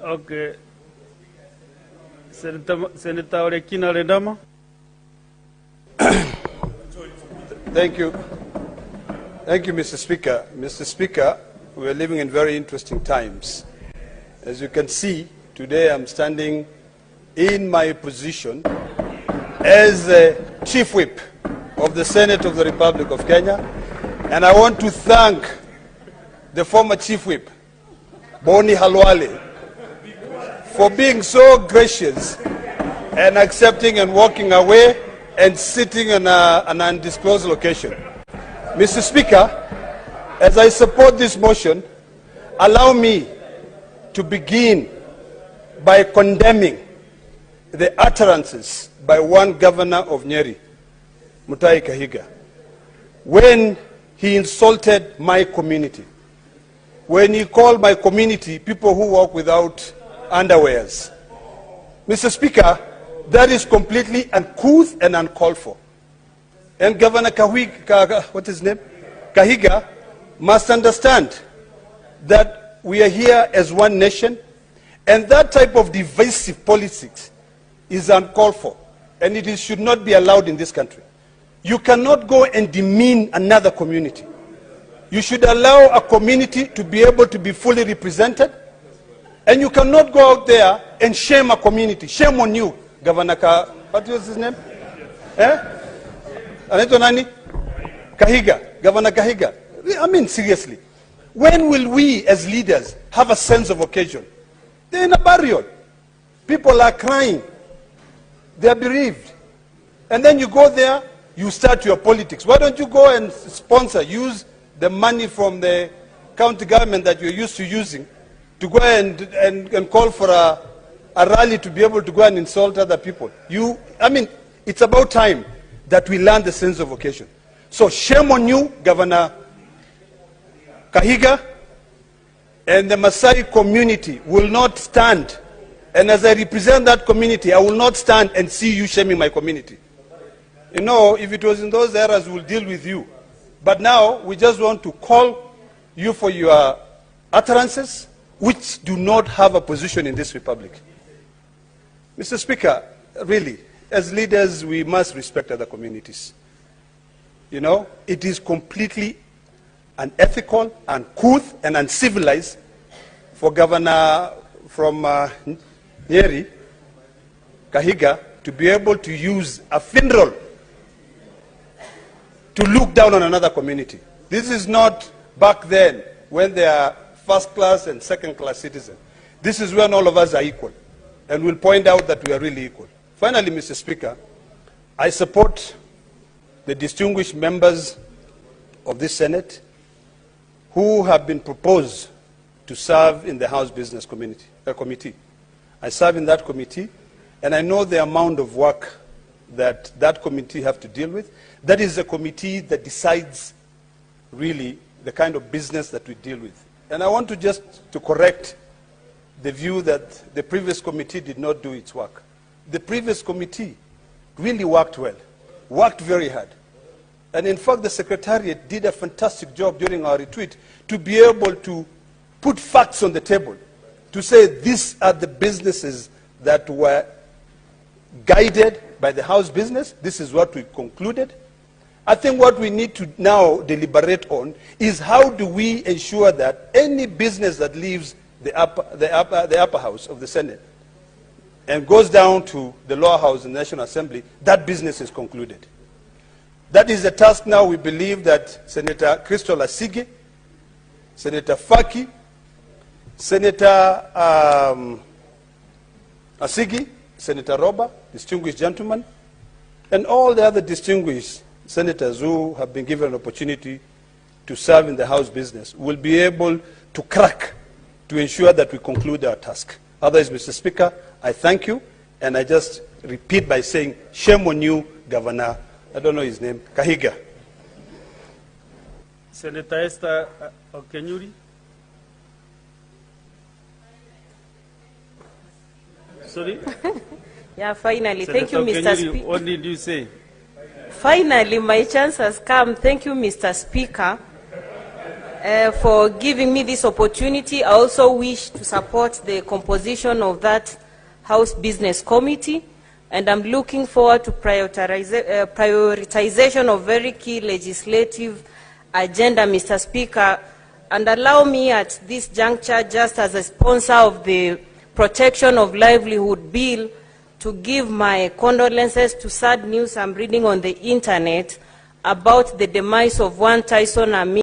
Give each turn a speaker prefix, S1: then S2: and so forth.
S1: Okay. Senator Ole Kina Ledama.
S2: Thank you. Thank you, Mr. Speaker. Mr. Speaker, we are living in very interesting times. As you can see, today I'm standing in my position as a Chief Whip of the Senate of the Republic of Kenya, and I want to thank the former Chief Whip, Boni Halwale, for being so gracious and accepting and walking away and sitting in an undisclosed location. Mr. Speaker, as I support this motion, allow me to begin by condemning the utterances by one governor of Nyeri, Mutahi Kahiga, when he insulted my community, when he called my community people who walk without underwears. Mr. Speaker, that is completely uncouth and uncalled for. And Governor Kahiga must understand that we are here as one nation, and that type of divisive politics is uncalled for, and it should not be allowed in this country. You cannot go and demean another community. You should allow a community to be able to be fully represented, and you cannot go out there and shame a community. Shame on you, Governor what was his name? Kahiga, Governor Kahiga. I mean, seriously. When will we as leaders have a sense of occasion? They're in a burial. People are crying. They're bereaved. And then you go there, you start your politics. Why don't you go and sponsor, use the money from the county government that you're used to using to go and call for a rally to be able to go and insult other people? I mean, it's about time that we learn the sense of occasion. So shame on you, Governor Kahiga, and the Maasai community will not stand. And as I represent that community, I will not stand and see you shaming my community. You know, if it was in those eras, we'll deal with you. But now, we just want to call you for your utterances, which do not have a position in this republic. Mr. Speaker, really, as leaders, we must respect other communities. You know, it is completely unethical, uncouth, and uncivilized for Governor from Nyeri, Kahiga, to be able to use a funeral to look down on another community. This is not back then when they are first-class and second-class citizens. This is when all of us are equal, and we'll point out that we are really equal. Finally, Mr. Speaker, I support the distinguished members of this Senate who have been proposed to serve in the House Business Committee. I serve in that committee, and I know the amount of work that that committee have to deal with. That is a committee that decides really the kind of business that we deal with. And I want to just to correct the view that the previous committee did not do its work. The previous committee really worked well, worked very hard. And in fact, the Secretariat did a fantastic job during our retreat to be able to put facts on the table, to say these are the businesses that were guided by the House business. This is what we concluded. I think what we need to now deliberate on is how do we ensure that any business that leaves the upper house of the Senate and goes down to the lower house in the National Assembly, that business is concluded. That is a task now we believe that Senator Crystal Asige, Senator Faki, Senator Asigi, Senator Roba, distinguished gentlemen, and all the other distinguished senators who have been given an opportunity to serve in the House business will be able to crack to ensure that we conclude our task. Otherwise, Mr. Speaker, I thank you, and I just repeat by saying, shame on you, Governor, I don't know his name, Kahiga.
S1: Senator Esther Okenyuri. Sorry?
S3: Yeah, finally. Thank you, Mr. Speaker.
S1: What did you say?
S3: Finally, my chance has come. Thank you, Mr. Speaker. for giving me this opportunity. I also wish to support the composition of that House Business Committee, and I'm looking forward to prioritization of very key legislative agenda, Mr. Speaker. And allow me at this juncture, just as a sponsor of the Protection of Livelihood Bill, to give my condolences to sad news I'm reading on the internet about the demise of one Tyson Amir.